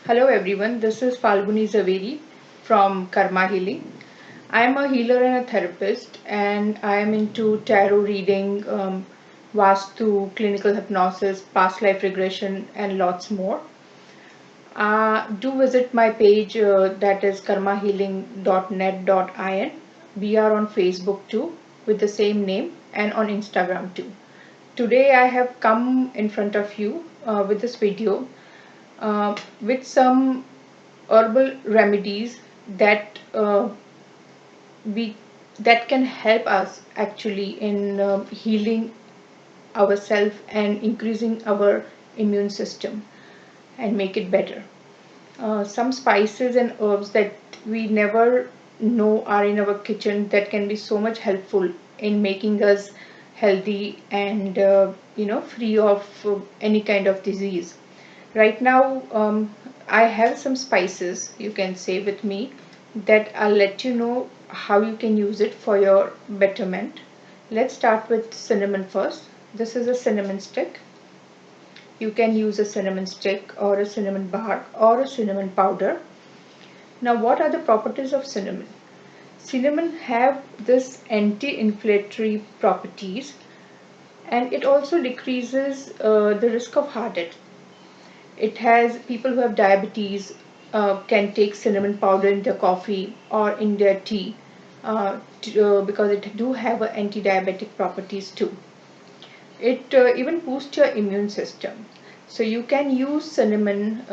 Hello everyone, this is Falguni Zaveri from Karma Healing. I am a healer and a therapist, and I am into tarot reading, Vastu, clinical hypnosis, past life regression, and lots more. Do visit my page that is karmahealing.net.in. We are on Facebook too with the same name and on Instagram too. Today I have come in front of you with this video with some herbal remedies that we that can help us actually in healing ourselves and increasing our immune system and make it better. Some spices and herbs that we never know are in our kitchen that can be so much helpful in making us healthy and free of any kind of disease. Right now, I have some spices you can say with me that I'll let you know how you can use it for your betterment. Let's start with cinnamon first. This is a cinnamon stick. You can use a cinnamon stick or a cinnamon bark or a cinnamon powder. Now, what are the properties of cinnamon? Cinnamon have this anti-inflammatory properties, and it also decreases the risk of heart attack. It has people who have diabetes can take cinnamon powder in their coffee or in their tea because it do have anti-diabetic properties too. It even boosts your immune system. So you can use cinnamon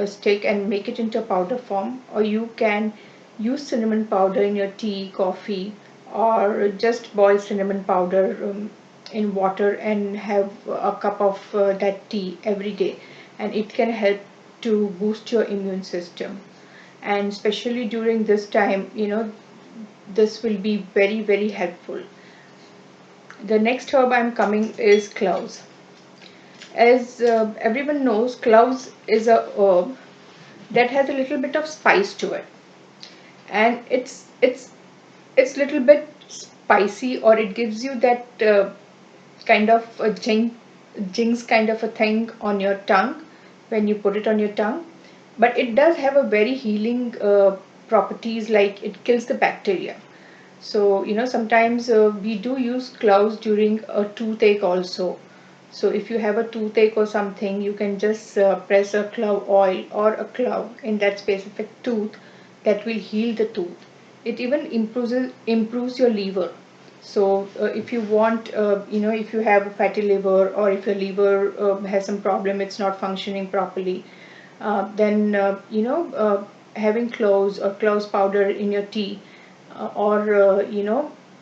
stick and make it into powder form, or you can use cinnamon powder in your tea, coffee, or just boil cinnamon powder in water and have a cup of that tea every day, and it can help to boost your immune system. And especially during this time, this will be very, very helpful. The next herb I'm coming is cloves. As everyone knows, cloves is a herb that has a little bit of spice to it, and it's little bit spicy, or it gives you that kind of a jinx kind of a thing on your tongue when you put it on your tongue. But it does have a very healing properties, like it kills the bacteria. So, sometimes we do use cloves during a toothache also. So, if you have a toothache or something, you can just press a clove oil or a clove in that specific tooth that will heal the tooth. It even improves your liver. So, if you want, if you have a fatty liver, or if your liver has some problem, it's not functioning properly, then having cloves or cloves powder in your tea, or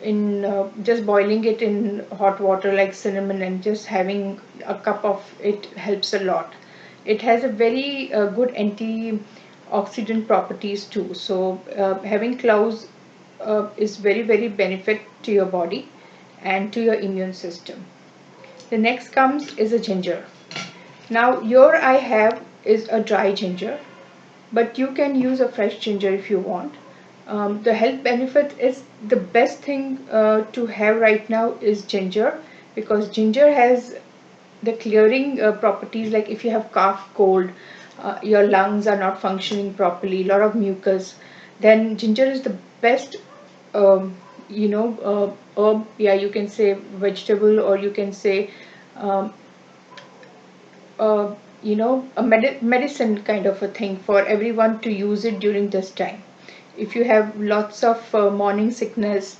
in just boiling it in hot water like cinnamon and just having a cup of it helps a lot. It has a very good antioxidant properties too. So having cloves is very, very benefit to your body and to your immune system. The next comes is a ginger. Now here I have is a dry ginger, but you can use a fresh ginger if you want. The health benefit is the best thing to have right now is ginger, because ginger has the clearing properties. Like if you have cough, cold, your lungs are not functioning properly, a lot of mucus, then ginger is the best um, herb. Yeah, you can say vegetable, or you can say um, a medicine kind of a thing for everyone to use it during this time. If you have lots of morning sickness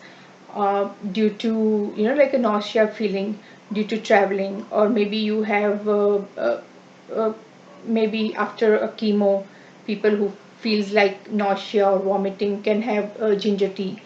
due to, like a nausea feeling due to traveling, or maybe you have uh, maybe after a chemo, people who feels like nausea or vomiting can have ginger tea.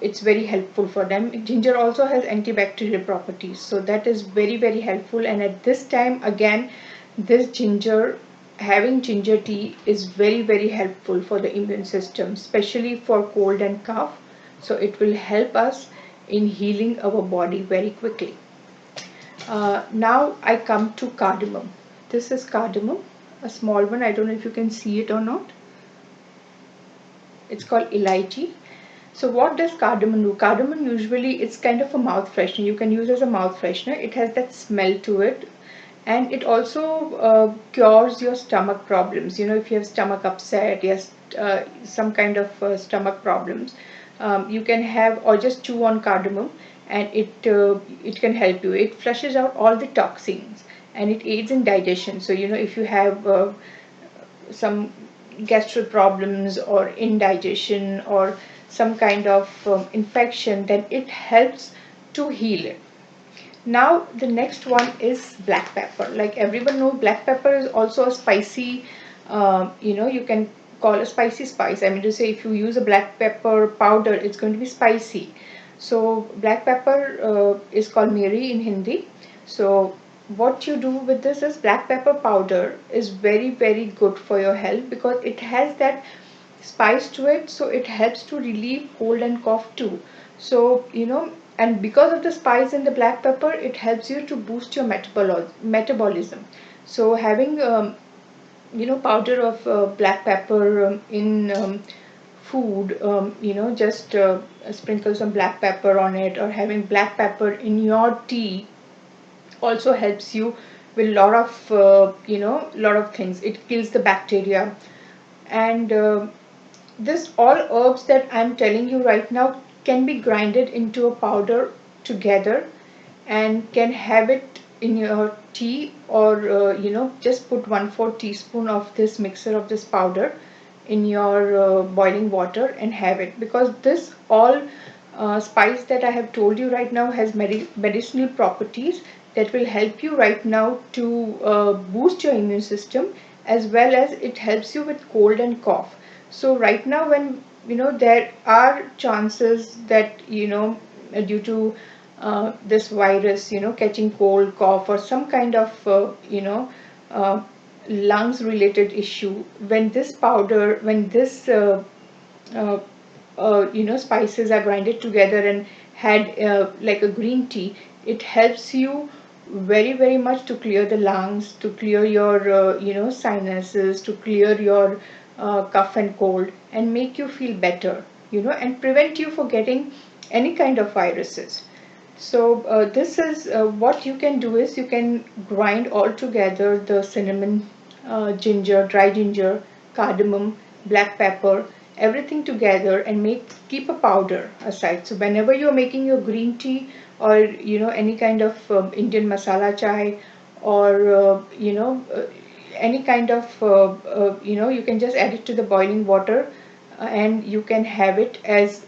It's very helpful for them. Ginger also has antibacterial properties, so that is very, very helpful. And at this time, again, this ginger, having ginger tea is very, very helpful for the immune system, especially for cold and cough. So it will help us in healing our body very quickly. Now I come to cardamom. This is cardamom, a small one. I don't know if you can see it or not. It's called elaichi. So what does cardamom do? Cardamom usually it's kind of a mouth freshener. You can use as a mouth freshener. It has that smell to it, And it also cures your stomach problems. If you have stomach upset, yes, some kind of stomach problems, you can have, or just chew on cardamom, and it can help you. It flushes out all the toxins, and it aids in digestion. So if you have some gastro problems or indigestion or some kind of infection, then it helps to heal it. Now the next one is black pepper. Like everyone knows, black pepper is also a spicy, you can call a spicy spice. I mean to say, if you use a black pepper powder, it's going to be spicy. So black pepper is called miri in Hindi. So what you do with this is, black pepper powder is very very good for your health because it has that spice to it, so it helps to relieve cold and cough too. So and because of the spice in the black pepper, it helps you to boost your metabolism. So having powder of black pepper in food, just sprinkle some black pepper on it, or having black pepper in your tea also helps you with lot of things. It kills the bacteria. And this all herbs that I'm telling you right now can be grinded into a powder together, and can have it in your tea, or just put 1/4 teaspoon of this mixture of this powder in your boiling water and have it, because this all spice that I have told you right now has medicinal properties that will help you right now to boost your immune system, as well as it helps you with cold and cough. So right now, when there are chances that due to this virus, catching cold, cough, or some kind of uh, lungs related issue, when this uh, spices are grinded together and had like a green tea, it helps you very very much to clear the lungs, to clear your sinuses, to clear your cough and cold, and make you feel better, and prevent you for getting any kind of viruses. So this is what you can do is, you can grind all together the cinnamon, ginger, dry ginger, cardamom, black pepper, everything together, and keep a powder aside. So whenever you're making your green tea, or any kind of Indian masala chai, or any kind of you can just add it to the boiling water, and you can have it as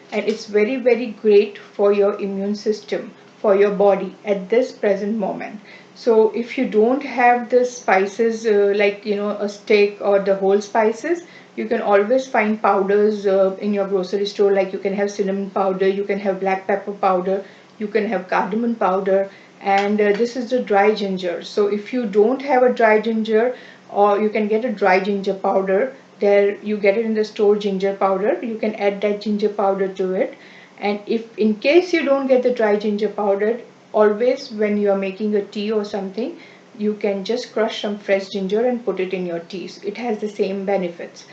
and it's very very great for your immune system, for your body at this present moment. So if you don't have the spices, like a stick or the whole spices, you can always find powders in your grocery store. Like you can have cinnamon powder, you can have black pepper powder, you can have cardamom powder, and this is the dry ginger. So if you don't have a dry ginger, or you can get a dry ginger powder, there you get it in the store, ginger powder, you can add that ginger powder to it. And if in case you don't get the dry ginger powder, always when you are making a tea or something, you can just crush some fresh ginger and put it in your teas. It has the same benefits.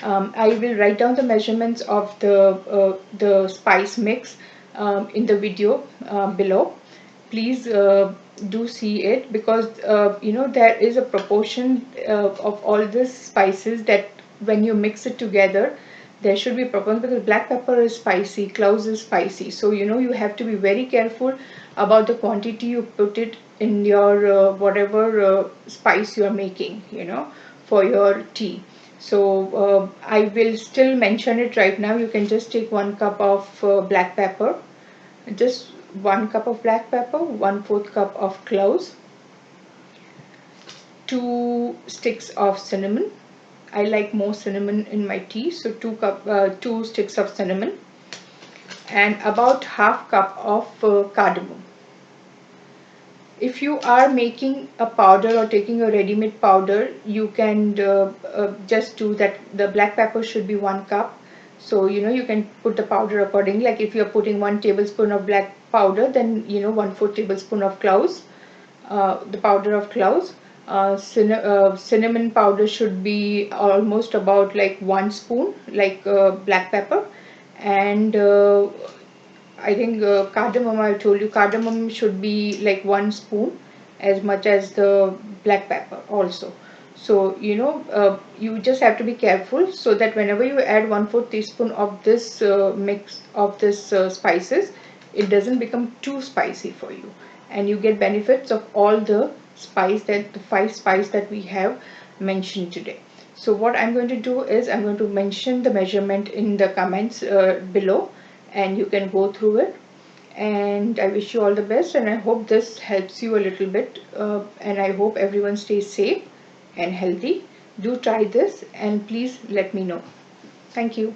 I will write down the measurements of the spice mix in the video below. Please do see it, because there is a proportion of all these spices that when you mix it together, there should be proportion, because black pepper is spicy, cloves is spicy, so you have to be very careful about the quantity you put it in your whatever spice you are making, for your tea. So I will still mention it right now. You can just take 1 cup of black pepper, just 1 cup of black pepper, 1/4 cup of cloves, 2 sticks of cinnamon. I like more cinnamon in my tea, so 2 sticks of cinnamon, and about half cup of cardamom. If you are making a powder or taking a ready-made powder, you can just do that. The black pepper should be 1 cup. So you can put the powder accordingly. Like if you're putting 1 tablespoon of black powder, then 1/4 tablespoon of cloves, the powder of cloves. Cinnamon powder should be almost about like 1 spoon, like black pepper. And I think cardamom, I told you cardamom should be like 1 spoon, as much as the black pepper also. So you just have to be careful so that whenever you add 1/4 teaspoon of this mix of this spices, it doesn't become too spicy for you, and you get benefits of all the the 5 spice that we have mentioned today. So what I'm going to do is I'm going to mention the measurement in the comments below, and you can go through it. And I wish you all the best, and I hope this helps you a little bit, and I hope everyone stays safe and healthy. Do try this and please let me know. Thank you.